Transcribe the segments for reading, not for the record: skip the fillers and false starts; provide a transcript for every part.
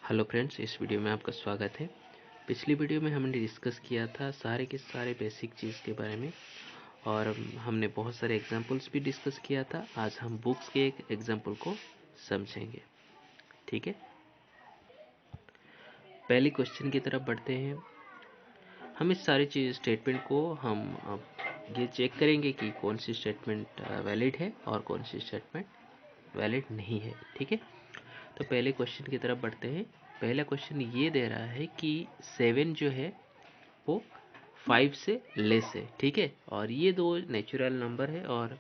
Hello friends, इस video में आपका स्वागत है। पिछली वीडियो में हमने डिस्कस किया था सारे के सारे बेसिक चीज़ के बारे में और हमने बहुत सारे एग्जांपल्स भी डिस्कस किया था। आज हम बुक्स के एक एग्जांपल को समझेंगे। ठीक है, पहले क्वेश्चन की तरफ बढ़ते हैं। हम इस सारी चीज़ स्टेटमेंट को हम ये चेक करेंगे कि कौन सी स्टेटमेंट वैलिड है और कौन सी स्टेटमेंट वैलिड नहीं है। ठीक है, तो पहले क्वेश्चन की तरफ बढ़ते हैं। पहला क्वेश्चन ये दे रहा है कि 7 जो है वो 5 से लेस है। ठीक है, और ये दो नेचुरल नंबर है और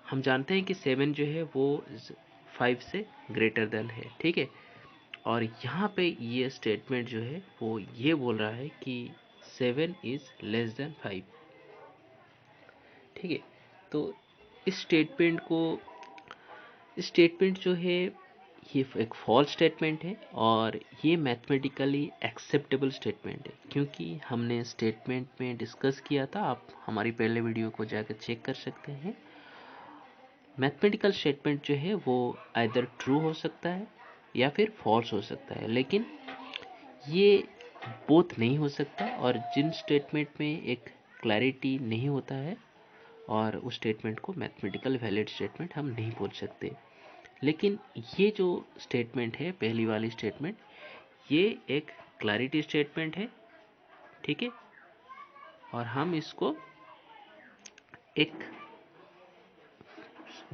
हम जानते हैं कि 7 जो है वो 5 से ग्रेटर देन है। ठीक है, और यहाँ पे ये स्टेटमेंट जो है वो ये बोल रहा है कि 7 इज लेस देन 5। ठीक है, तो इस स्टेटमेंट जो है ये एक फॉल्स स्टेटमेंट है और ये मैथमेटिकली एक्सेप्टेबल स्टेटमेंट है, क्योंकि हमने स्टेटमेंट में डिस्कस किया था। आप हमारी पहले वीडियो को जाकर चेक कर सकते हैं। मैथमेटिकल स्टेटमेंट जो है वो आइदर ट्रू हो सकता है या फिर फॉल्स हो सकता है, लेकिन ये बोथ नहीं हो सकता। और जिन स्टेटमेंट में एक क्लैरिटी नहीं होता है और उस स्टेटमेंट को मैथमेटिकल वैलिड स्टेटमेंट हम नहीं बोल सकते। लेकिन ये जो स्टेटमेंट है, पहली वाली स्टेटमेंट, ये एक क्लैरिटी स्टेटमेंट है। ठीक है, और हम इसको एक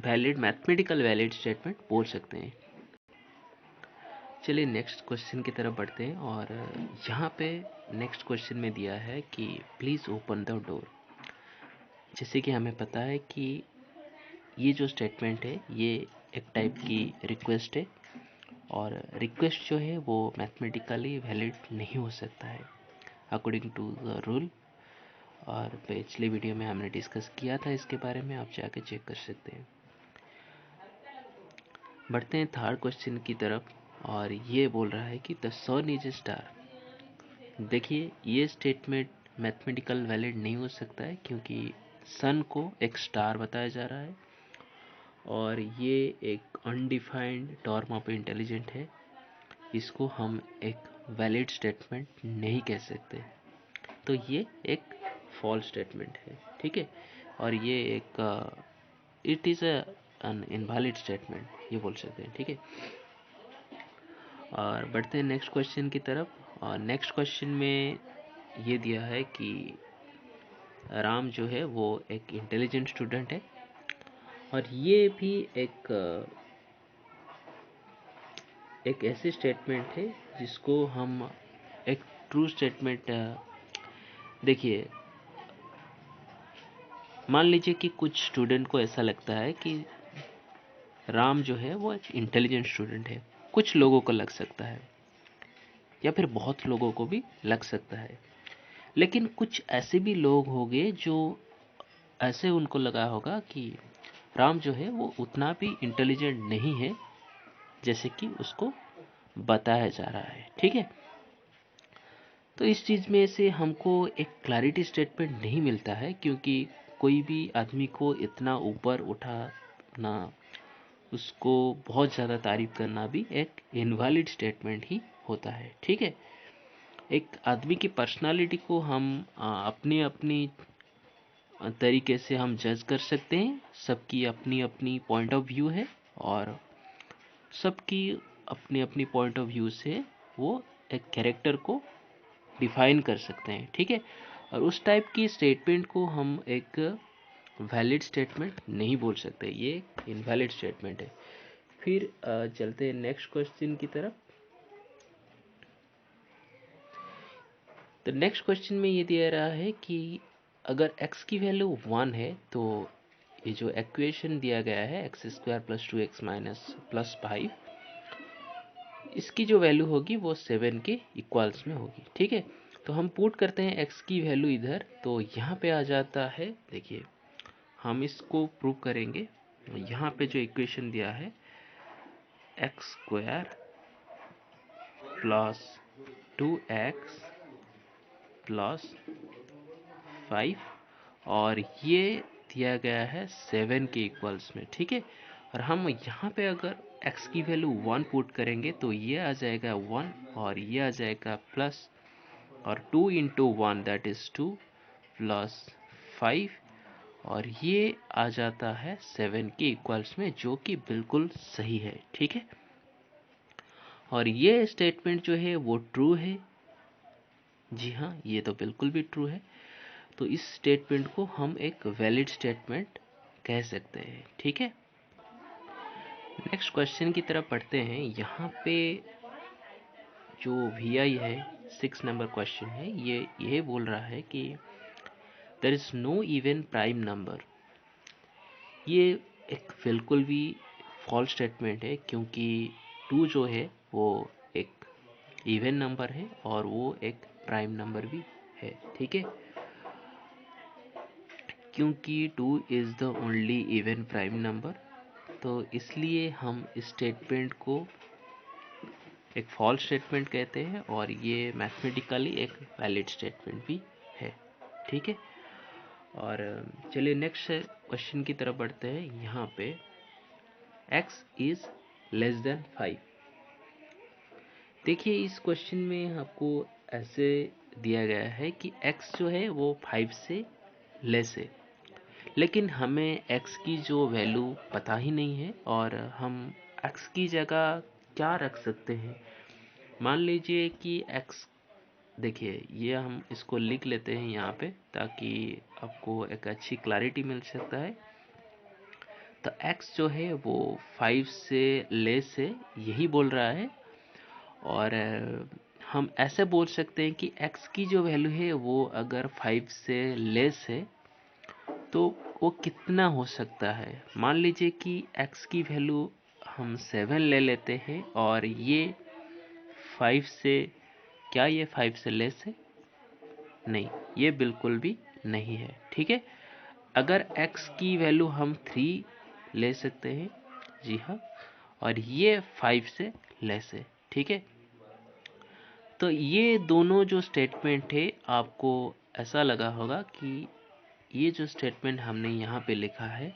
वैलिड मैथमेटिकल वैलिड स्टेटमेंट बोल सकते हैं। चलिए नेक्स्ट क्वेश्चन की तरफ बढ़ते हैं और यहाँ पे नेक्स्ट क्वेश्चन में दिया है कि प्लीज़ ओपन द डोर। जैसे कि हमें पता है कि ये जो स्टेटमेंट है ये एक टाइप की रिक्वेस्ट है और रिक्वेस्ट जो है वो मैथमेटिकली वैलिड नहीं हो सकता है अकॉर्डिंग टू द रूल। और पिछले वीडियो में हमने डिस्कस किया था इसके बारे में, आप जाके चेक कर सकते हैं। बढ़ते हैं थर्ड क्वेश्चन की तरफ और ये बोल रहा है कि the sun is a star. देखिए, ये स्टेटमेंट मैथमेटिकल वैलिड नहीं हो सकता है क्योंकि सन को एक स्टार बताया जा रहा है और ये एक अनडिफाइंड टर्म ऑफ इंटेलिजेंट है। इसको हम एक वैलिड स्टेटमेंट नहीं कह सकते, तो ये एक फॉल्स स्टेटमेंट है। ठीक है, और ये एक it is an invalid statement ये बोल सकते हैं। ठीक है, और बढ़ते हैं नेक्स्ट क्वेश्चन की तरफ। और नेक्स्ट क्वेश्चन में ये दिया है कि राम जो है वो एक इंटेलिजेंट स्टूडेंट है और ये भी एक ऐसी स्टेटमेंट है जिसको हम एक ट्रू स्टेटमेंट देखिए, मान लीजिए कि कुछ स्टूडेंट को ऐसा लगता है कि राम जो है वो एक इंटेलिजेंट स्टूडेंट है। कुछ लोगों को लग सकता है या फिर बहुत लोगों को भी लग सकता है, लेकिन कुछ ऐसे भी लोग होंगे जो ऐसे उनको लगा होगा कि राम जो है वो उतना भी इंटेलिजेंट नहीं है जैसे कि उसको बताया जा रहा है। ठीक है, तो इस चीज़ में से हमको एक क्लैरिटी स्टेटमेंट नहीं मिलता है क्योंकि कोई भी आदमी को इतना ऊपर उठाना, उसको बहुत ज़्यादा तारीफ करना भी एक इनवैलिड स्टेटमेंट ही होता है। ठीक है, एक आदमी की पर्सनालिटी को हम अपनी अपनी तरीके से हम जज कर सकते हैं। सबकी अपनी अपनी पॉइंट ऑफ व्यू है और सबकी अपनी अपनी पॉइंट ऑफ व्यू से वो एक कैरेक्टर को डिफाइन कर सकते हैं। ठीक है, और उस टाइप की स्टेटमेंट को हम एक वैलिड स्टेटमेंट नहीं बोल सकते, ये इनवैलिड स्टेटमेंट है। फिर चलते हैं नेक्स्ट क्वेश्चन की तरफ। तो नेक्स्ट क्वेश्चन में ये दिया रहा है कि अगर x की वैल्यू 1 है तो ये जो इक्वेशन दिया गया है x² + 2x - +5, इसकी जो वैल्यू होगी वो 7 के इक्वल्स में होगी। ठीक है, तो हम पुट करते हैं x की वैल्यू इधर, तो यहाँ पे आ जाता है। देखिए, हम इसको प्रूव करेंगे। यहाँ पे जो इक्वेशन दिया है x² + 2x + 5 और ये दिया गया है 7 के इक्वल्स में। ठीक है, और हम यहाँ पे अगर x की वैल्यू 1 पुट करेंगे तो ये आ जाएगा 1 और ये आ जाएगा प्लस, और 2 इंटू 1 दैट इज 2 प्लस 5, और ये आ जाता है 7 के इक्वल्स में, जो कि बिल्कुल सही है। ठीक है, और ये स्टेटमेंट जो है वो ट्रू है। जी हाँ, ये तो बिल्कुल भी ट्रू है। तो इस स्टेटमेंट को हम एक वैलिड स्टेटमेंट कह सकते हैं। ठीक है, नेक्स्ट क्वेश्चन की तरफ पढ़ते हैं। यहाँ पे जो VI है, 6 नंबर क्वेश्चन है, ये बोल रहा है कि there is no even prime number. ये एक बिल्कुल भी फॉल्स स्टेटमेंट है, क्योंकि 2 जो है वो एक इवन नंबर है और वो एक प्राइम नंबर भी है। ठीक है, क्योंकि 2 is the only even prime number, तो इसलिए हम इस स्टेटमेंट को एक फॉल्स स्टेटमेंट कहते हैं, और ये मैथमेटिकली एक वैलिड स्टेटमेंट भी है। ठीक है, और चलिए नेक्स्ट क्वेश्चन की तरफ बढ़ते हैं। यहाँ पे x इज लेस देन 5। देखिए, इस क्वेश्चन में आपको ऐसे दिया गया है कि x जो है वो 5 से लेस है, लेकिन हमें x की जो वैल्यू पता ही नहीं है, और हम x की जगह क्या रख सकते हैं। मान लीजिए कि x, देखिए ये हम इसको लिख लेते हैं यहाँ पे, ताकि आपको एक अच्छी क्लैरिटी मिल सकता है। तो x जो है वो 5 से लेस है, यही बोल रहा है। और हम ऐसे बोल सकते हैं कि x की जो वैल्यू है वो अगर 5 से लेस है तो वो कितना हो सकता है। मान लीजिए कि x की वैल्यू हम 7 ले लेते हैं, और ये 5 से, क्या ये 5 से लेस है? नहीं, ये बिल्कुल भी नहीं है। ठीक है, अगर x की वैल्यू हम 3 ले सकते हैं, जी हाँ, और ये 5 से लेस है। ठीक है, तो ये दोनों जो स्टेटमेंट है, आपको ऐसा लगा होगा कि ये जो स्टेटमेंट हमने यहाँ पे लिखा है,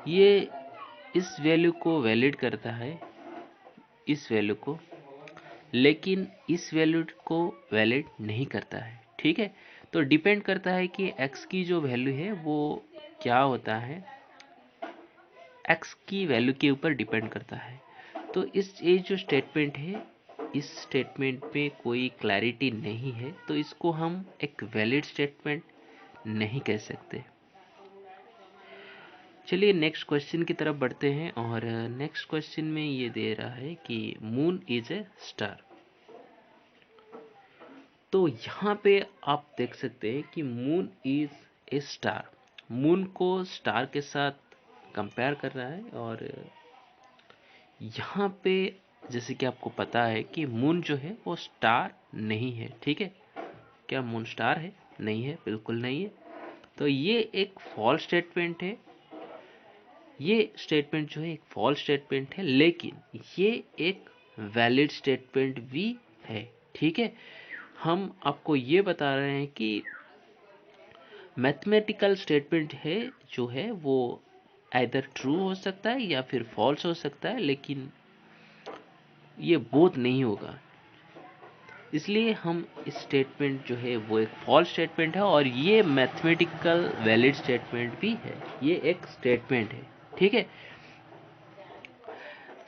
ये इस वैल्यू को वैलिड करता है, इस वैल्यू को, लेकिन इस वैल्यू को वैलिड नहीं करता है। ठीक है, तो डिपेंड करता है कि x की जो वैल्यू है वो क्या होता है, x की वैल्यू के ऊपर डिपेंड करता है। तो ये जो स्टेटमेंट है, इस स्टेटमेंट में कोई क्लैरिटी नहीं है, तो इसको हम एक वैलिड स्टेटमेंट नहीं कह सकते। चलिए नेक्स्ट क्वेश्चन की तरफ बढ़ते हैं, और नेक्स्ट क्वेश्चन में ये दे रहा है कि मून इज ए स्टार। तो यहाँ पे आप देख सकते हैं कि moon is a star, moon को स्टार के साथ कंपेयर कर रहा है। और यहाँ पे जैसे कि आपको पता है कि मून जो है वो स्टार नहीं है। ठीक है, क्या मून स्टार है? नहीं है, बिल्कुल नहीं है। तो ये एक फॉल्स स्टेटमेंट है, ये स्टेटमेंट जो है एक फॉल्स स्टेटमेंट है, लेकिन ये एक वैलिड स्टेटमेंट भी है। ठीक है, हम आपको ये बता रहे हैं कि मैथमेटिकल स्टेटमेंट है जो है वो आइदर ट्रू हो सकता है या फिर फॉल्स हो सकता है, लेकिन ये बोथ नहीं होगा। इसलिए हम इस स्टेटमेंट जो है वो एक फॉल्स स्टेटमेंट है, और ये मैथमेटिकल वैलिड स्टेटमेंट भी है, ये एक स्टेटमेंट है। ठीक है,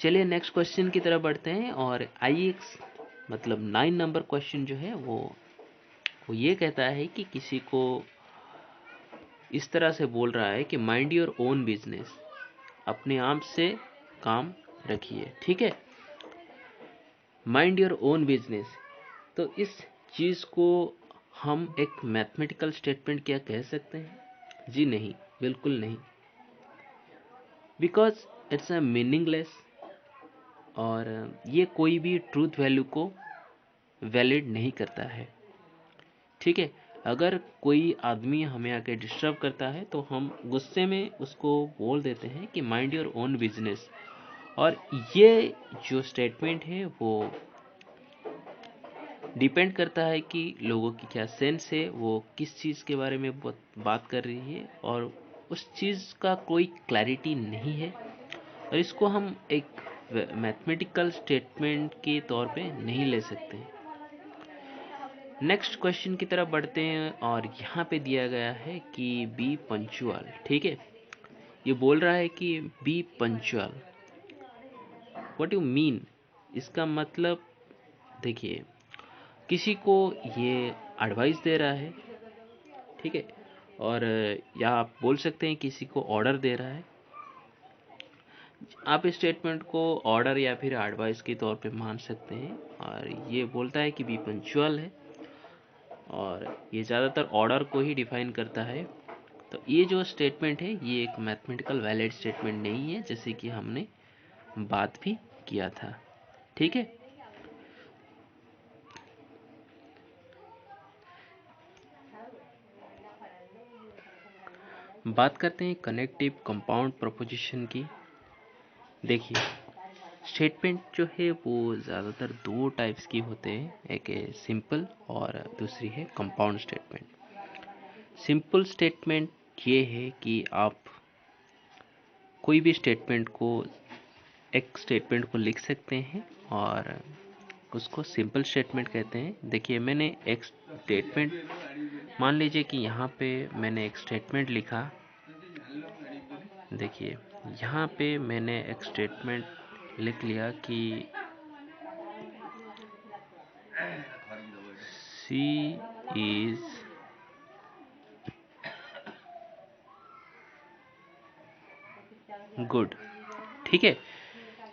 चलिए नेक्स्ट क्वेश्चन की तरफ बढ़ते हैं। और IX मतलब 9 नंबर क्वेश्चन जो है वो ये कहता है कि किसी को इस तरह से बोल रहा है कि माइंड योर ओन बिजनेस, अपने आप से काम रखिए। ठीक है, माइंड योर ओन बिजनेस, तो इस चीज़ को हम एक मैथमेटिकल स्टेटमेंट क्या कह सकते हैं? जी नहीं, बिल्कुल नहीं, बिकॉज इट्स अ मीनिंगलेस, और ये कोई भी ट्रूथ वैल्यू को वैलिड नहीं करता है। ठीक है, अगर कोई आदमी हमें आके डिस्टर्ब करता है तो हम गुस्से में उसको बोल देते हैं कि माइंड योर ओन बिजनेस, और ये जो स्टेटमेंट है वो डिपेंड करता है कि लोगों की क्या सेंस है, वो किस चीज़ के बारे में बात कर रही है, और उस चीज़ का कोई क्लैरिटी नहीं है, और इसको हम एक मैथमेटिकल स्टेटमेंट के तौर पे नहीं ले सकते। नेक्स्ट क्वेश्चन की तरफ बढ़ते हैं और यहाँ पे दिया गया है कि बी पंचुअल। ठीक है, ये बोल रहा है कि be punctual. What you mean, इसका मतलब देखिए, किसी को ये एडवाइस दे रहा है, ठीक है, और या आप बोल सकते हैं किसी को ऑर्डर दे रहा है। आप इस स्टेटमेंट को ऑर्डर या फिर एडवाइस के तौर पे मान सकते हैं। और ये बोलता है कि बी पंचुअल है, और ये ज़्यादातर ऑर्डर को ही डिफाइन करता है। तो ये जो स्टेटमेंट है ये एक मैथमेटिकल वैलिड स्टेटमेंट नहीं है, जैसे कि हमने बात भी किया था। ठीक है, बात करते हैं कनेक्टिव कंपाउंड प्रोपोजिशन की। देखिए, स्टेटमेंट जो है वो ज़्यादातर दो टाइप्स की होते हैं, एक है सिंपल और दूसरी है कंपाउंड स्टेटमेंट। सिंपल स्टेटमेंट ये है कि आप कोई भी स्टेटमेंट को, एक स्टेटमेंट को लिख सकते हैं और उसको सिंपल स्टेटमेंट कहते हैं। देखिए, मैंने एक स्टेटमेंट, मान लीजिए कि यहाँ पे मैंने एक स्टेटमेंट लिखा। देखिए, यहाँ पे मैंने एक स्टेटमेंट लिख लिया कि C is गुड। ठीक है,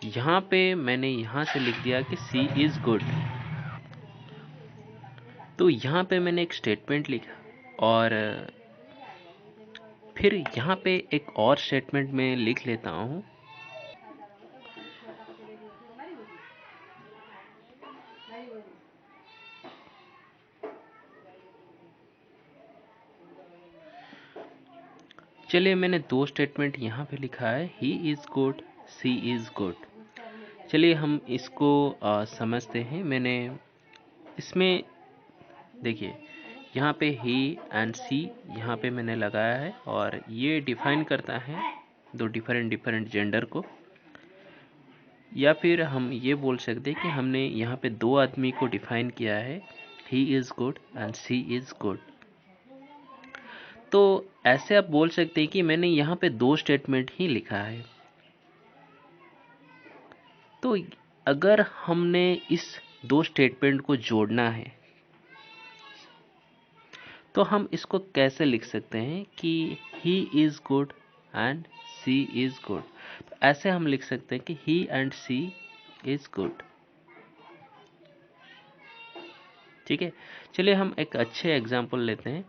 यहाँ पे मैंने यहाँ से लिख दिया कि C is गुड। तो यहाँ पे मैंने एक स्टेटमेंट लिखा और फिर यहाँ पे एक और स्टेटमेंट में लिख लेता हूँ। चलिए, मैंने दो स्टेटमेंट यहाँ पे लिखा है, he is good, she is good. चलिए हम इसको समझते हैं। मैंने इसमें देखिए, यहाँ पे ही एंड सी यहाँ पे मैंने लगाया है, और ये डिफाइन करता है दो डिफरेंट जेंडर को। या फिर हम ये बोल सकते हैं कि हमने यहाँ पे दो आदमी को डिफाइन किया है, he is good and she is good. तो ऐसे आप बोल सकते हैं कि मैंने यहाँ पे दो स्टेटमेंट ही लिखा है। तो अगर हमने इस दो स्टेटमेंट को जोड़ना है तो हम इसको कैसे लिख सकते हैं कि he is good and she is good. तो ऐसे हम लिख सकते हैं कि he and she is good. ठीक है, चलिए हम एक अच्छे एग्जाम्पल लेते हैं।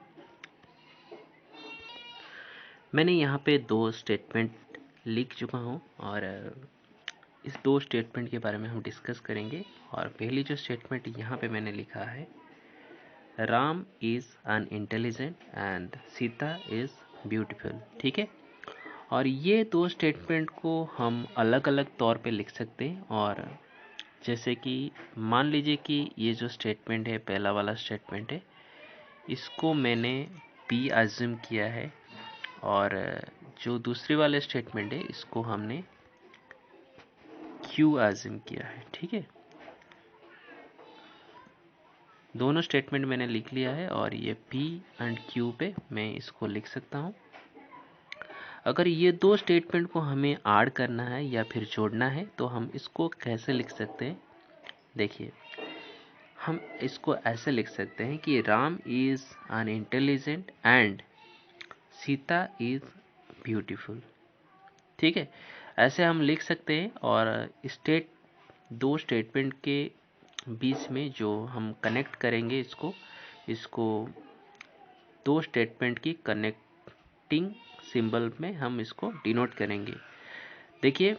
मैंने यहाँ पे दो स्टेटमेंट लिख चुका हूँ और इस दो स्टेटमेंट के बारे में हम डिस्कस करेंगे। और पहली जो स्टेटमेंट यहाँ पे मैंने लिखा है, Ram is an intelligent and Sita is beautiful. ठीक है, और ये दो स्टेटमेंट को हम अलग अलग तौर पे लिख सकते हैं। और जैसे कि मान लीजिए कि ये जो स्टेटमेंट है, पहला वाला स्टेटमेंट है, इसको मैंने पी अज्यूम किया है, और जो दूसरे वाले स्टेटमेंट है इसको हमने क्यू अज्यूम किया है। ठीक है, दोनों स्टेटमेंट मैंने लिख लिया है और ये पी एंड क्यू पे मैं इसको लिख सकता हूँ। अगर ये दो स्टेटमेंट को हमें ऐड करना है या फिर जोड़ना है तो हम इसको कैसे लिख सकते हैं। देखिए, हम इसको ऐसे लिख सकते हैं कि Ram is an intelligent and Sita is beautiful. ठीक है, ऐसे हम लिख सकते हैं। और दो स्टेटमेंट के बीच में जो हम कनेक्ट करेंगे, इसको दो स्टेटमेंट की कनेक्टिंग सिंबल में हम इसको डिनोट करेंगे। देखिए,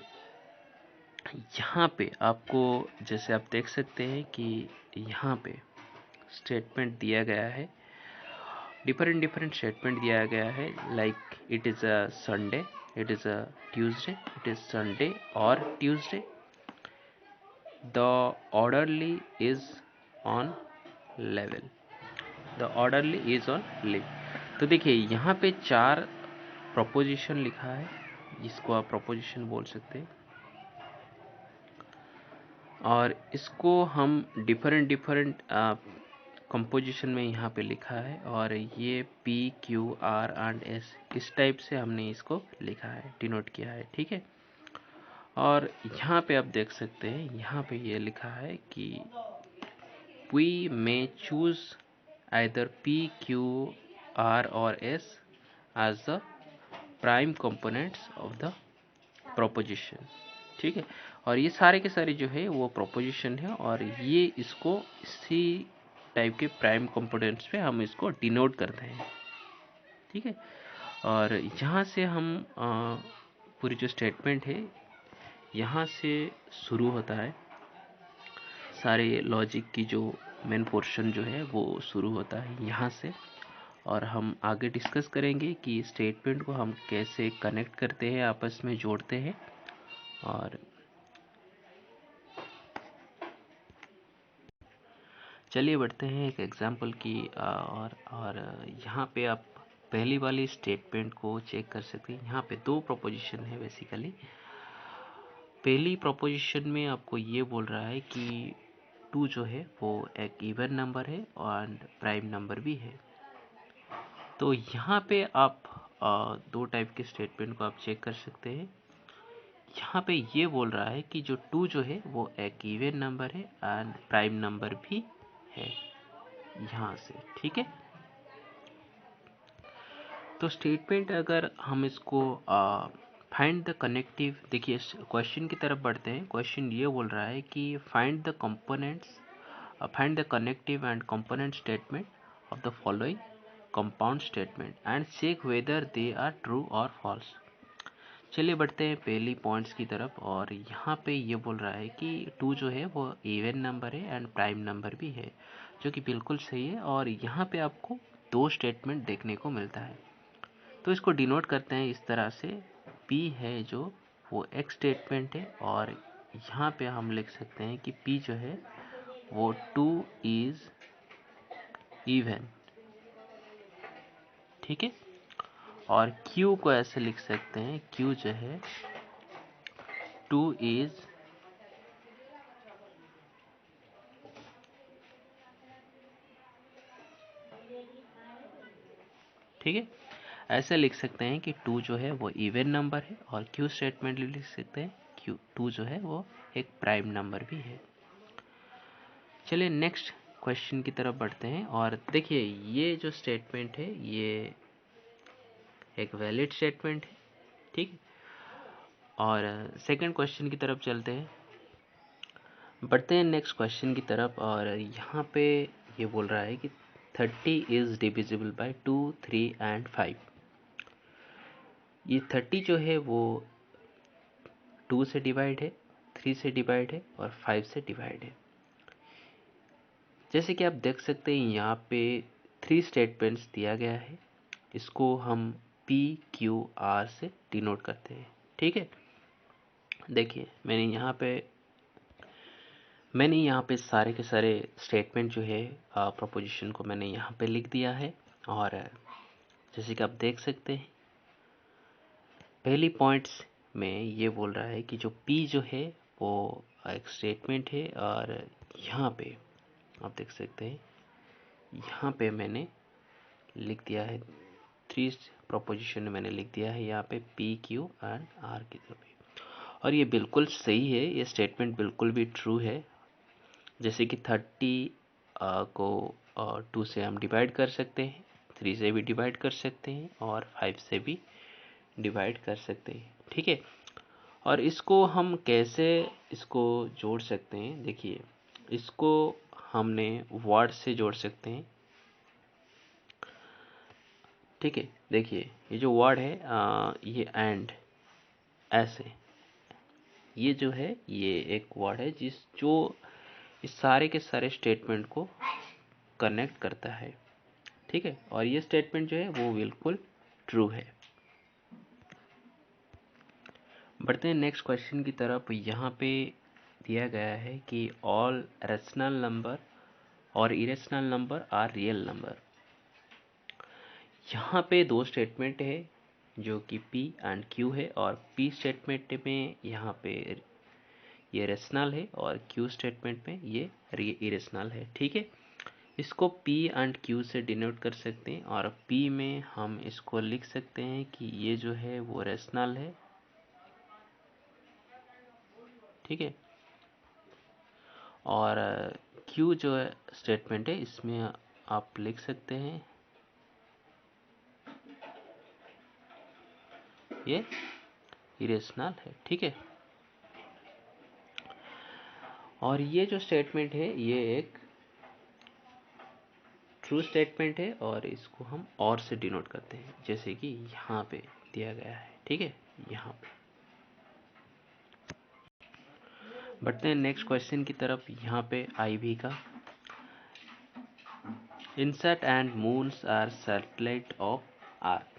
यहाँ पे आपको, जैसे आप देख सकते हैं कि यहाँ पे स्टेटमेंट दिया गया है, डिफरेंट स्टेटमेंट दिया गया है, like it is a Sunday, it is a Tuesday, it is Sunday और Tuesday, the orderly is on level, the orderly is on leave. तो देखिए, यहाँ पे चार प्रोपोजिशन लिखा है, इसको आप प्रोपोजिशन बोल सकते हैं। और इसको हम डिफरेंट कंपोजिशन में यहाँ पे लिखा है, और ये P Q R and S इस टाइप से हमने इसको लिखा है, डिनोट किया है। ठीक है, और यहाँ पे आप देख सकते हैं, यहाँ पे ये लिखा है कि we may choose either P Q R और S as the prime components of the proposition। ठीक है, और ये सारे के सारे जो है वो प्रोपोजिशन है, और ये इसको इसी टाइप के प्राइम कंपोनेंट्स पे हम इसको डिनोट करते हैं। ठीक है, और यहाँ से हम पूरी जो स्टेटमेंट है यहाँ से शुरू होता है, सारे लॉजिक की जो मेन पोर्शन जो है वो शुरू होता है यहाँ से, और हम आगे डिस्कस करेंगे कि स्टेटमेंट को हम कैसे कनेक्ट करते हैं, आपस में जोड़ते हैं। और चलिए बढ़ते हैं एक एग्जांपल की और यहाँ पे आप पहली वाली स्टेटमेंट को चेक कर सकते हैं। यहाँ पे दो प्रोपोजिशन है बेसिकली। पहली प्रोपोजिशन में आपको ये बोल रहा है कि 2 जो है वो एक इवन नंबर है और प्राइम नंबर भी है। तो यहाँ पे आप दो टाइप के स्टेटमेंट को आप चेक कर सकते हैं। यहाँ पे ये बोल रहा है कि जो 2 जो है वो एक इवन नंबर है एंड प्राइम नंबर भी है यहाँ से। ठीक है, तो स्टेटमेंट अगर हम इसको फाइंड द कनेक्टिव, देखिए क्वेश्चन की तरफ बढ़ते हैं। क्वेश्चन ये बोल रहा है कि find the components, find the connective and component statement of the following compound statement and check whether they are true और फॉल्स। चलिए बढ़ते हैं पहली पॉइंट्स की तरफ, और यहाँ पे ये बोल रहा है कि 2 जो है वो इवन नंबर है एंड प्राइम नंबर भी है, जो कि बिल्कुल सही है। और यहाँ पे आपको दो स्टेटमेंट देखने को मिलता है, तो इसको डिनोट करते हैं इस तरह से। P है जो वो एक स्टेटमेंट है, और यहाँ पे हम लिख सकते हैं कि P जो है वो 2 इज इवन। ठीक है, और Q को ऐसे लिख सकते हैं, Q जो है 2 इज ठीक है, ऐसे लिख सकते हैं कि 2 जो है वो इवन नंबर है, और Q स्टेटमेंट लिख सकते हैं Q 2 जो है वो एक प्राइम नंबर भी है। चलिए नेक्स्ट क्वेश्चन की तरफ बढ़ते हैं, और देखिए ये जो स्टेटमेंट है ये एक वैलिड स्टेटमेंट है। ठीक, और सेकंड क्वेश्चन की तरफ चलते हैं, बढ़ते हैं नेक्स्ट क्वेश्चन की तरफ। और यहाँ पे ये बोल रहा है कि 30 इज डिविजिबल बाय 2, 3 एंड 5। ये 30 जो है वो 2 से डिवाइड है, 3 से डिवाइड है और 5 से डिवाइड है। जैसे कि आप देख सकते हैं यहाँ पे 3 स्टेटमेंट्स दिया गया है, इसको हम P Q R से डिनोट करते हैं। ठीक है, देखिए मैंने यहाँ पे सारे के सारे स्टेटमेंट जो है प्रोपोजिशन को मैंने यहाँ पे लिख दिया है। और जैसे कि आप देख सकते हैं पहली पॉइंट्स में ये बोल रहा है कि जो P जो है वो एक स्टेटमेंट है, और यहाँ पे आप देख सकते हैं यहाँ पे मैंने लिख दिया है 3 प्रोपोजिशन मैंने लिख दिया है यहाँ पे P Q एंड R की तरफ, और ये बिल्कुल सही है, ये स्टेटमेंट बिल्कुल भी ट्रू है। जैसे कि 30 को 2 से हम डिवाइड कर सकते हैं, 3 से भी डिवाइड कर सकते हैं और 5 से भी डिवाइड कर सकते हैं। ठीक है, और इसको हम कैसे इसको जोड़ सकते हैं, देखिए इसको हमने वर्ड से जोड़ सकते हैं। ठीक है, देखिए ये जो वर्ड है ये एंड, ऐसे ये जो है ये एक वर्ड है जो इस सारे के सारे स्टेटमेंट को कनेक्ट करता है। ठीक है, और ये स्टेटमेंट जो है वो बिल्कुल ट्रू है। बढ़ते हैं नेक्स्ट क्वेश्चन की तरफ। यहाँ पे दिया गया है कि ऑल रेशनल नंबर और irrational number are real number. यहाँ पे दो स्टेटमेंट है जो कि P एंड Q है, और P स्टेटमेंट में यहाँ पे ये रेशनल है और क्यू स्टेटमेंट में ये इरेशनल है। ठीक है, इसको P एंड Q से डिनोट कर सकते हैं और P में हम इसको लिख सकते हैं कि ये जो है वो रेशनल है। ठीक है, और Q जो है स्टेटमेंट है इसमें आप लिख सकते हैं ये इरेशनल है। ठीक है, और ये जो स्टेटमेंट है ये एक ट्रू स्टेटमेंट है और इसको हम और से डिनोट करते हैं, जैसे कि यहाँ पे दिया गया है। ठीक है, यहाँ पे बढ़ते हैं नेक्स्ट क्वेश्चन की तरफ। यहाँ पे IV का INSAT and moons are satellite of earth.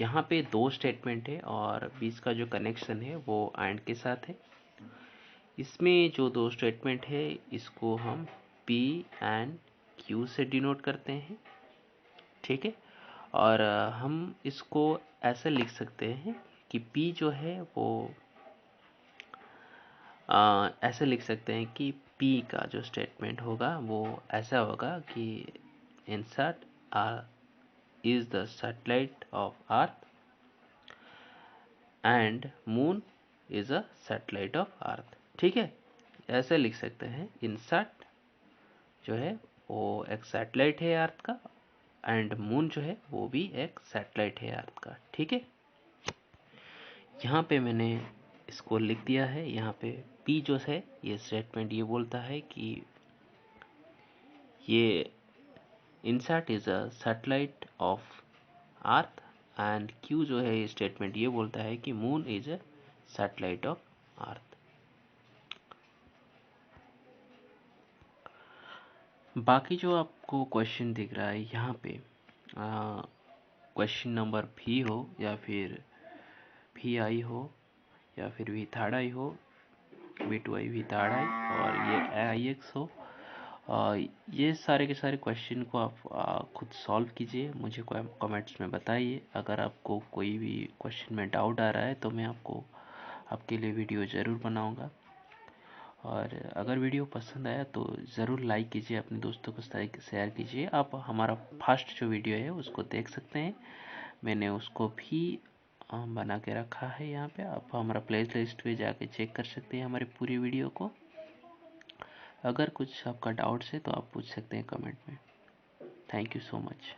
यहाँ पे दो स्टेटमेंट है और बीच का जो कनेक्शन है वो एंड के साथ है। इसमें जो दो स्टेटमेंट है इसको हम P एंड Q से डिनोट करते हैं। ठीक है, और हम इसको ऐसे लिख सकते हैं कि P जो है वो ऐसे लिख सकते हैं कि P का जो स्टेटमेंट होगा वो ऐसा होगा कि INSAT is the satellite of Earth and Moon is a satellite of Earth। ठीक है, ऐसे लिख सकते हैं इनसैट जो है वो एक सैटेलाइट है अर्थ का एंड मून जो है वो भी एक सैटेलाइट है अर्थ का। ठीक है, यहाँ पे मैंने इसको लिख दिया है। यहाँ पे P जो है ये स्टेटमेंट ये बोलता है कि ये INSAT is a satellite of earth and Q जो है ये स्टेटमेंट ये बोलता है कि moon is a satellite of अर्थ। बाकी जो आपको क्वेश्चन दिख रहा है यहाँ पे क्वेश्चन नंबर भी हो या फिर VI हो या फिर V थर्ड आई हो, V2I V थर्ड आई और ये IX हो, ये सारे के सारे क्वेश्चन को आप खुद सॉल्व कीजिए, मुझे कमेंट्स में बताइए। अगर आपको कोई भी क्वेश्चन में डाउट आ रहा है तो मैं आपके लिए वीडियो ज़रूर बनाऊंगा। और अगर वीडियो पसंद आया तो ज़रूर लाइक कीजिए, अपने दोस्तों को शेयर कीजिए। आप हमारा फर्स्ट जो वीडियो है उसको देख सकते हैं, मैंने उसको भी बना के रखा है यहाँ पे। आप हमारा प्ले लिस्ट पे जाके चेक कर सकते हैं हमारी पूरी वीडियो को। अगर कुछ आपका डाउट्स है तो आप पूछ सकते हैं कमेंट में। Thank you so much.